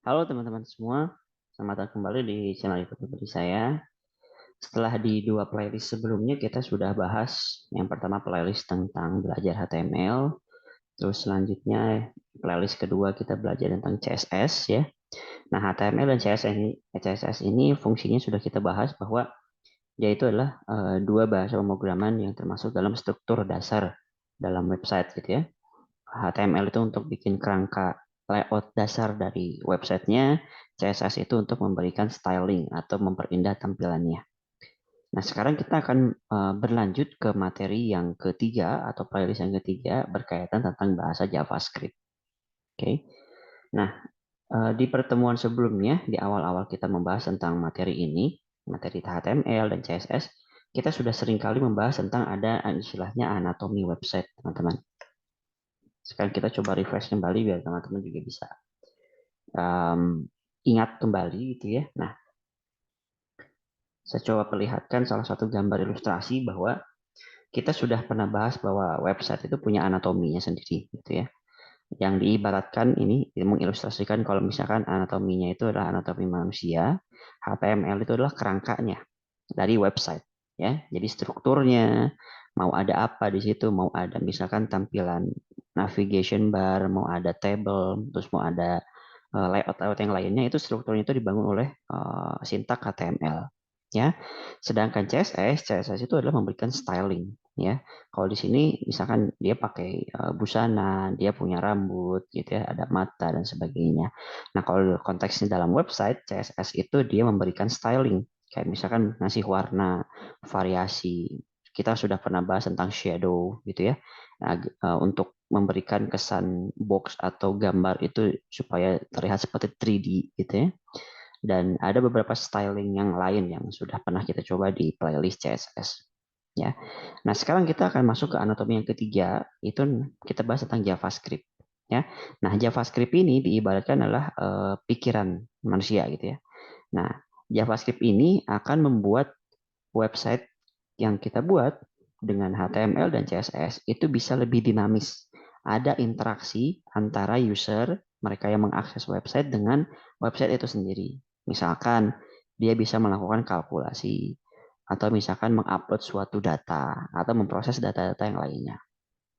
Halo teman-teman semua, selamat datang kembali di channel YouTube pribadi saya. Setelah di dua playlist sebelumnya kita sudah bahas yang pertama playlist tentang belajar HTML, terus selanjutnya playlist kedua kita belajar tentang CSS ya. Nah HTML dan CSS ini fungsinya sudah kita bahas bahwa yaitu adalah dua bahasa pemrograman yang termasuk dalam struktur dasar dalam website gitu ya. HTML itu untuk bikin kerangka layout dasar dari websitenya, CSS itu untuk memberikan styling atau memperindah tampilannya. Nah, sekarang kita akan berlanjut ke materi yang ketiga atau playlist yang ketiga berkaitan tentang bahasa JavaScript. Oke. Nah, di pertemuan sebelumnya, di awal-awal kita membahas tentang materi ini, materi HTML dan CSS, kita sudah sering kali membahas tentang ada istilahnya anatomi website, teman-teman. Sekarang kita coba refresh kembali biar teman-teman juga bisa ingat kembali gitu ya. Nah, saya coba perlihatkan salah satu gambar ilustrasi bahwa kita sudah pernah bahas bahwa website itu punya anatominya sendiri gitu ya. Yang diibaratkan ini mengilustrasikan kalau misalkan anatominya itu adalah anatomi manusia, HTML itu adalah kerangkanya dari website ya. Jadi strukturnya mau ada apa di situ, mau ada misalkan tampilan navigation bar, mau ada table, terus mau ada layout-layout yang lainnya itu strukturnya itu dibangun oleh sintak HTML ya. Sedangkan CSS itu adalah memberikan styling ya. Kalau di sini misalkan dia pakai busana, dia punya rambut gitu ya, ada mata dan sebagainya. Nah, kalau konteksnya dalam website, CSS itu dia memberikan styling. Kayak misalkan ngasih warna, variasi. Kita sudah pernah bahas tentang shadow gitu ya. Nah, untuk memberikan kesan box atau gambar itu supaya terlihat seperti 3D gitu ya. Dan ada beberapa styling yang lain yang sudah pernah kita coba di playlist CSS. Ya. Nah, sekarang kita akan masuk ke anatomi yang ketiga, itu kita bahas tentang JavaScript. Ya. Nah, JavaScript ini diibaratkan adalah pikiran manusia gitu ya. Nah, JavaScript ini akan membuat website yang kita buat dengan HTML dan CSS itu bisa lebih dinamis. Ada interaksi antara user, mereka yang mengakses website dengan website itu sendiri. Misalkan dia bisa melakukan kalkulasi, atau misalkan mengupload suatu data, atau memproses data-data yang lainnya.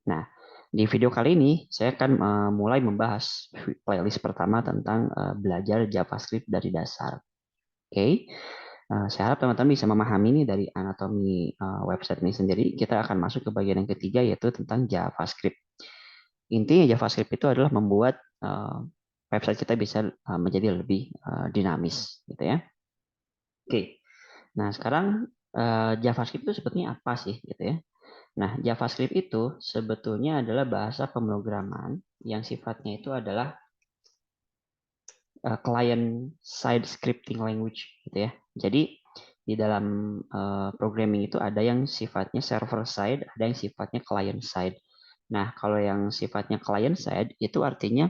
Nah, di video kali ini saya akan mulai membahas playlist pertama tentang belajar JavaScript dari dasar. Oke, saya harap teman-teman bisa memahami ini dari anatomi website ini sendiri. Kita akan masuk ke bagian yang ketiga yaitu tentang JavaScript. Intinya JavaScript itu adalah membuat website kita bisa menjadi lebih dinamis, gitu ya. Oke, nah sekarang JavaScript itu sebetulnya apa sih, gitu ya? Nah, JavaScript itu sebetulnya adalah bahasa pemrograman yang sifatnya itu adalah client side scripting language gitu ya. Jadi di dalam programming itu ada yang sifatnya server side, ada yang sifatnya client side. Nah, kalau yang sifatnya client side itu artinya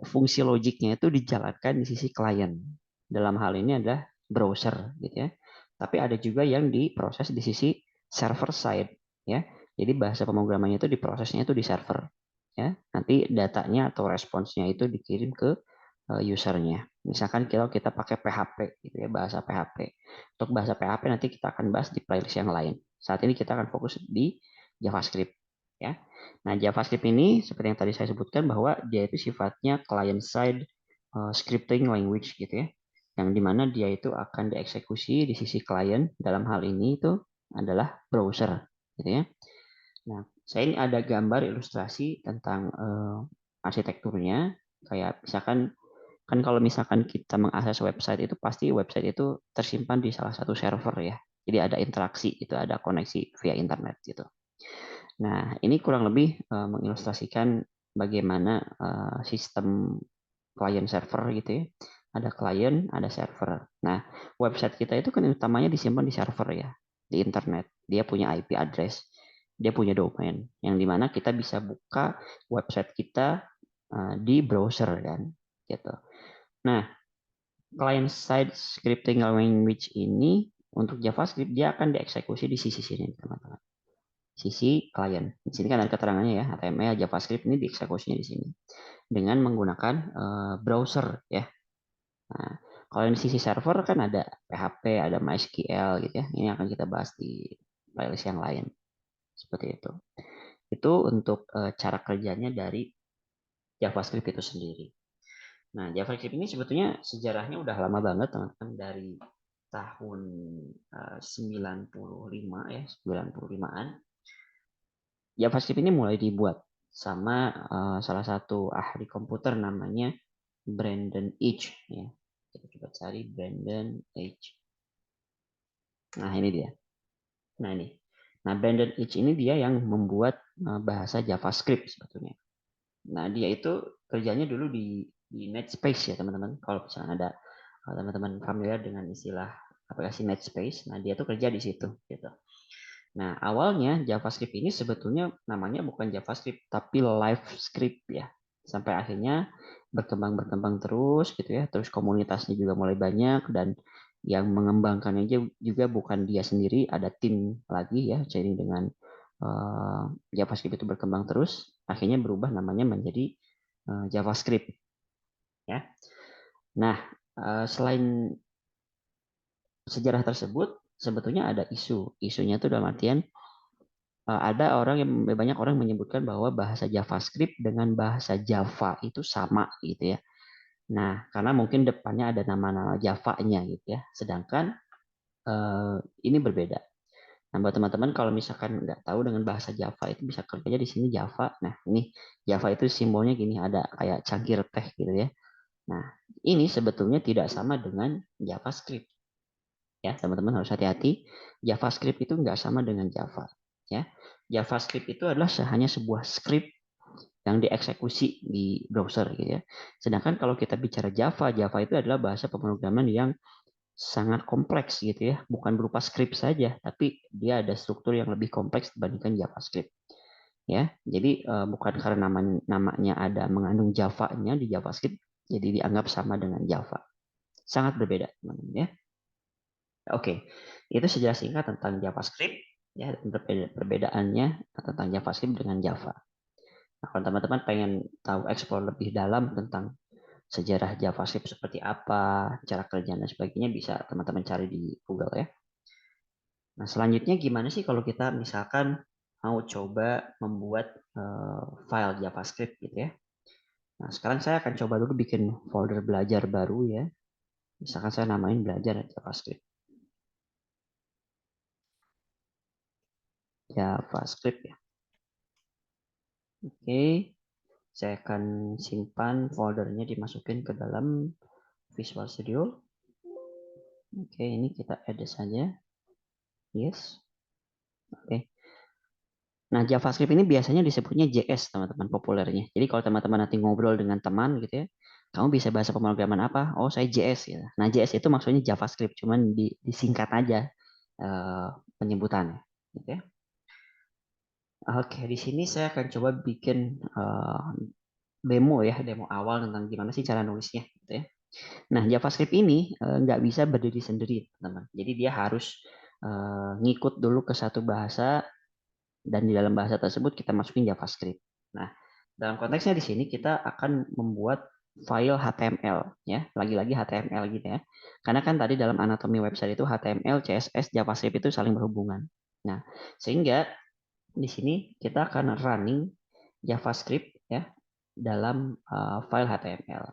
fungsi logiknya itu dijalankan di sisi klien. Dalam hal ini adalah browser gitu ya. Tapi ada juga yang diproses di sisi server side ya. Jadi bahasa pemrogramannya itu diprosesnya itu di server ya. Nanti datanya atau responsnya itu dikirim ke usernya. Misalkan kalau kita pakai PHP gitu ya, bahasa PHP. Untuk bahasa PHP nanti kita akan bahas di playlist yang lain. Saat ini kita akan fokus di JavaScript ya. Nah, JavaScript ini seperti yang tadi saya sebutkan bahwa dia itu sifatnya client side scripting language gitu ya. Yang dimana dia itu akan dieksekusi di sisi klien dalam hal ini itu adalah browser gitu ya. Nah, saya ini ada gambar ilustrasi tentang arsitekturnya. Kayak misalkan kan kalau misalkan kita mengakses website itu pasti website itu tersimpan di salah satu server ya. Jadi ada interaksi itu, ada koneksi via internet gitu. Nah, ini kurang lebih mengilustrasikan bagaimana sistem client server gitu ya. Ada client, ada server. Nah, website kita itu kan utamanya disimpan di server ya, di internet. Dia punya IP address, dia punya domain, yang dimana kita bisa buka website kita di browser kan, gitu. Nah, client side scripting language ini untuk JavaScript dia akan dieksekusi di sisi sini, teman-teman. sisi klien. Di sini kan ada keterangannya ya, HTML, JavaScript ini dieksekusinya di sini dengan menggunakan browser ya. Nah, kalau di sisi server kan ada PHP, ada MySQL gitu ya. Ini akan kita bahas di playlist yang lain. Seperti itu. Itu untuk cara kerjanya dari JavaScript itu sendiri. Nah, JavaScript ini sebetulnya sejarahnya udah lama banget teman-teman, dari tahun 95 ya, 95-an. JavaScript ini mulai dibuat sama salah satu ahli komputer namanya Brandon H ya. Kita coba cari Brandon H. Nah, ini dia. Nah, ini. Nah, Brandon H ini dia yang membuat bahasa JavaScript sebetulnya. Nah, dia itu kerjanya dulu di Netspace ya, teman-teman. Kalau misalnya ada teman-teman familiar dengan istilah aplikasi Netspace, nah dia tuh kerja di situ gitu. Nah, awalnya JavaScript ini sebetulnya namanya bukan JavaScript, tapi LiveScript ya. Sampai akhirnya berkembang terus gitu ya. Terus komunitasnya juga mulai banyak, dan yang mengembangkannya juga bukan dia sendiri, ada tim lagi ya. Jadi dengan JavaScript itu berkembang terus, akhirnya berubah namanya menjadi JavaScript ya. Nah, selain sejarah tersebut, sebetulnya ada isu. Isunya itu dalam artian ada banyak orang menyebutkan bahwa bahasa JavaScript dengan bahasa Java itu sama gitu ya. Nah, karena mungkin depannya ada nama-nama Java-nya gitu ya. Sedangkan ini berbeda. Nah, buat teman-teman kalau misalkan nggak tahu dengan bahasa Java, itu bisa kerjanya di sini Java. Nah, ini Java itu simbolnya gini, ada kayak cangkir teh gitu ya. Nah, ini sebetulnya tidak sama dengan JavaScript. Ya, teman-teman harus hati-hati. JavaScript itu nggak sama dengan Java. Ya, JavaScript itu adalah hanya sebuah script yang dieksekusi di browser gitu ya. Sedangkan kalau kita bicara Java, Java itu adalah bahasa pemrograman yang sangat kompleks gitu ya, bukan berupa script saja, tapi dia ada struktur yang lebih kompleks dibandingkan JavaScript. Ya, jadi bukan karena namanya ada mengandung Java-nya di JavaScript, jadi dianggap sama dengan Java. Sangat berbeda, teman-teman ya. Oke, itu sejarah singkat tentang JavaScript ya, perbedaannya tentang JavaScript dengan Java. Nah, kalau teman-teman pengen tahu explore lebih dalam tentang sejarah JavaScript seperti apa, cara kerja dan sebagainya, bisa teman-teman cari di Google ya. Nah, selanjutnya gimana sih kalau kita misalkan mau coba membuat file JavaScript gitu ya. Nah, sekarang saya akan coba dulu bikin folder belajar baru ya. Misalkan saya namain belajar JavaScript. JavaScript ya. Oke, saya akan simpan foldernya, dimasukin ke dalam Visual Studio. Oke, ini kita add saja. Yes. Oke. Nah, JavaScript ini biasanya disebutnya JS, teman-teman, populernya. Jadi kalau teman-teman nanti ngobrol dengan teman gitu ya, kamu bisa bahasa pemrograman apa? Oh, saya JS gitu. Nah, JS itu maksudnya JavaScript, cuman disingkat aja penyebutannya, gitu ya. Oke, di sini saya akan coba bikin demo awal tentang gimana sih cara nulisnya, gitu ya. Nah, JavaScript ini nggak bisa berdiri sendiri, teman-teman. Jadi dia harus ngikut dulu ke satu bahasa, dan di dalam bahasa tersebut kita masukin JavaScript. Nah, dalam konteksnya di sini kita akan membuat file HTML ya, lagi-lagi HTML gitu ya. Karena kan tadi dalam anatomi website itu HTML, CSS, JavaScript itu saling berhubungan. Nah, sehingga di sini kita akan running JavaScript ya dalam file HTML.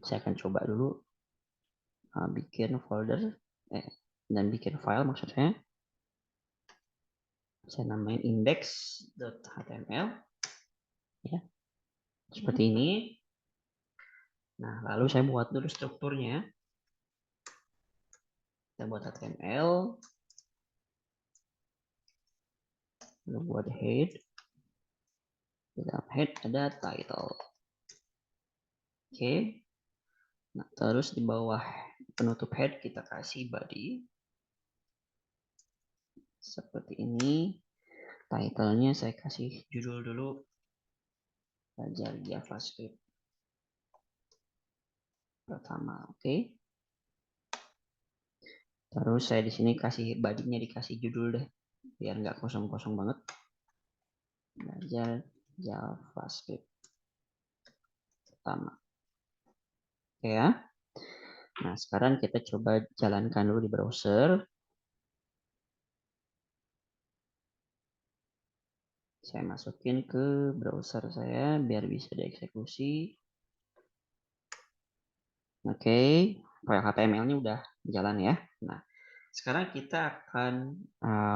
Saya akan coba dulu bikin folder dan bikin file, maksudnya saya namain index.html ya, seperti ini. Nah, lalu saya buat dulu strukturnya. Kita buat HTML, lalu buat head. Di dalam head ada title. Oke. Nah, terus di bawah penutup head kita kasih body. Seperti ini. Title-nya saya kasih judul dulu. Belajar JavaScript pertama. Oke. Terus saya di sini kasih body-nya, dikasih judul deh. biar nggak kosong-kosong banget. Belajar JavaScript pertama. Oke ya. Nah, sekarang kita coba jalankan dulu di browser. Saya masukin ke browser saya biar bisa dieksekusi. Oke, file HTML-nya udah jalan ya. Nah, sekarang kita akan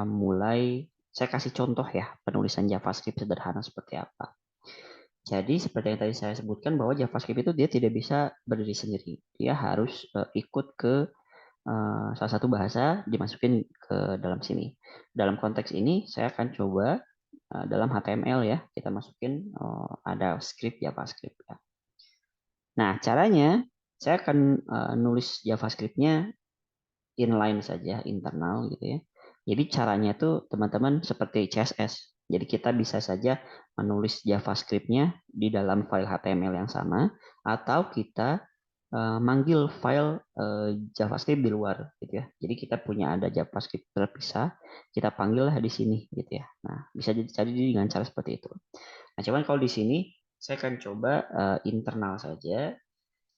mulai, saya kasih contoh ya, penulisan JavaScript sederhana seperti apa. Jadi seperti yang tadi saya sebutkan bahwa JavaScript itu dia tidak bisa berdiri sendiri. Dia harus ikut ke salah satu bahasa dimasukin ke dalam sini. Dalam konteks ini saya akan coba dalam HTML ya, kita masukin ada script JavaScript ya. Nah, caranya saya akan nulis JavaScript-nya inline saja, internal gitu ya. Jadi caranya itu teman-teman seperti CSS. Jadi kita bisa saja menulis JavaScript-nya di dalam file HTML yang sama, atau kita manggil file JavaScript di luar gitu ya. Jadi kita punya ada JavaScript terpisah, kita panggillah di sini gitu ya. Nah, bisa jadi dengan cara seperti itu. Nah, cuman kalau di sini saya akan coba internal saja.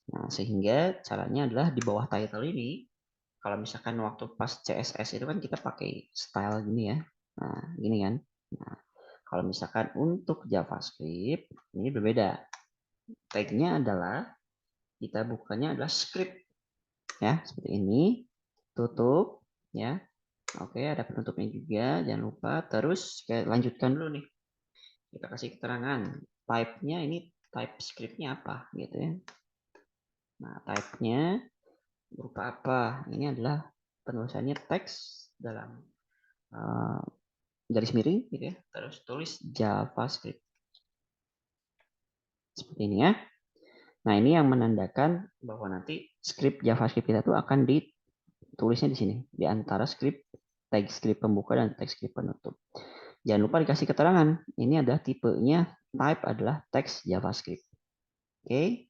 Nah, sehingga caranya adalah di bawah title ini, kalau misalkan waktu pas CSS itu kan kita pakai style gini ya. Nah, gini kan. Nah, kalau misalkan untuk JavaScript, ini berbeda. Tag-nya adalah, kita bukanya adalah script. Ya, seperti ini. Tutup. Ya. Oke, ada penutupnya juga. Jangan lupa. Terus, kita lanjutkan dulu nih. Kita kasih keterangan. Type-nya ini, type script-nya apa gitu ya. Nah, type-nya berupa apa? Ini adalah penulisannya teks dalam garis miring gitu ya. Terus tulis JavaScript. Seperti ini ya. Nah, ini yang menandakan bahwa nanti script JavaScript kita tuh akan ditulisnya di sini, di antara script tag script pembuka dan tag script penutup. Jangan lupa dikasih keterangan. Ini adalah tipenya, type adalah teks JavaScript. Oke.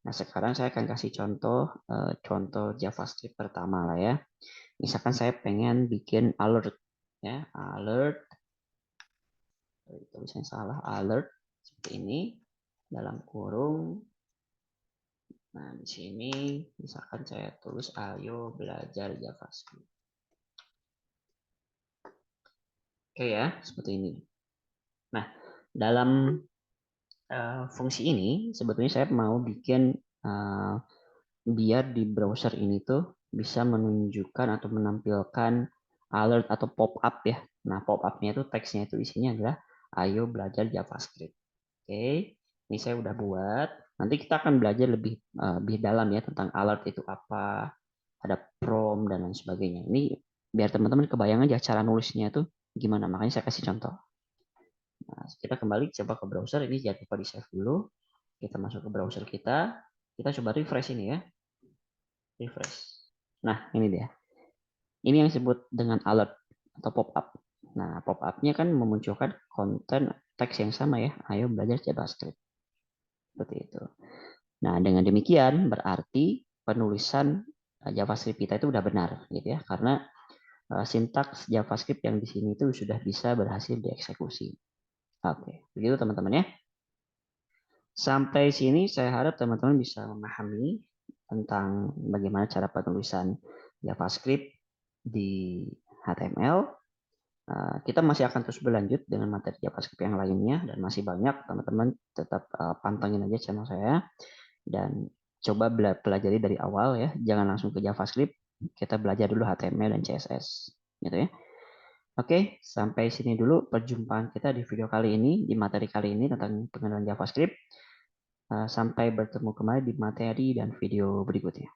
Nah, sekarang saya akan kasih contoh JavaScript pertama lah ya. Misalkan saya pengen bikin alert ya, alert, tulisannya salah, alert seperti ini dalam kurung. Nah, di sini misalkan saya tulis ayo belajar JavaScript. Oke ya, seperti ini. Nah, dalam fungsi ini sebetulnya saya mau bikin biar di browser ini tuh bisa menunjukkan atau menampilkan alert atau pop-up ya. Nah, pop-up-nya itu teksnya itu isinya adalah ayo belajar JavaScript. Oke, ini saya udah buat. Nanti kita akan belajar lebih dalam ya tentang alert itu apa, ada prompt dan lain sebagainya. Ini biar teman-teman kebayang aja cara nulisnya itu gimana. Makanya saya kasih contoh. Nah, kita kembali coba ke browser. Ini jangan lupa di save dulu. Kita masuk ke browser kita. Kita coba refresh ini ya. Refresh. Nah, ini dia. Ini yang disebut dengan alert atau pop-up. Nah, pop-up-nya kan memunculkan konten teks yang sama ya. Ayo belajar JavaScript. Seperti itu. Nah, dengan demikian berarti penulisan JavaScript kita itu udah benar gitu ya. Karena sintaks JavaScript yang di sini itu sudah bisa berhasil dieksekusi. Oke, begitu teman-teman ya. Sampai sini saya harap teman-teman bisa memahami tentang bagaimana cara penulisan JavaScript di HTML. Kita masih akan terus berlanjut dengan materi JavaScript yang lainnya dan masih banyak. Teman-teman tetap pantengin aja channel saya dan coba pelajari dari awal ya. Jangan langsung ke JavaScript. Kita belajar dulu HTML dan CSS gitu ya. Oke, sampai sini dulu perjumpaan kita di video kali ini, di materi kali ini tentang pengenalan JavaScript. Sampai bertemu kembali di materi dan video berikutnya.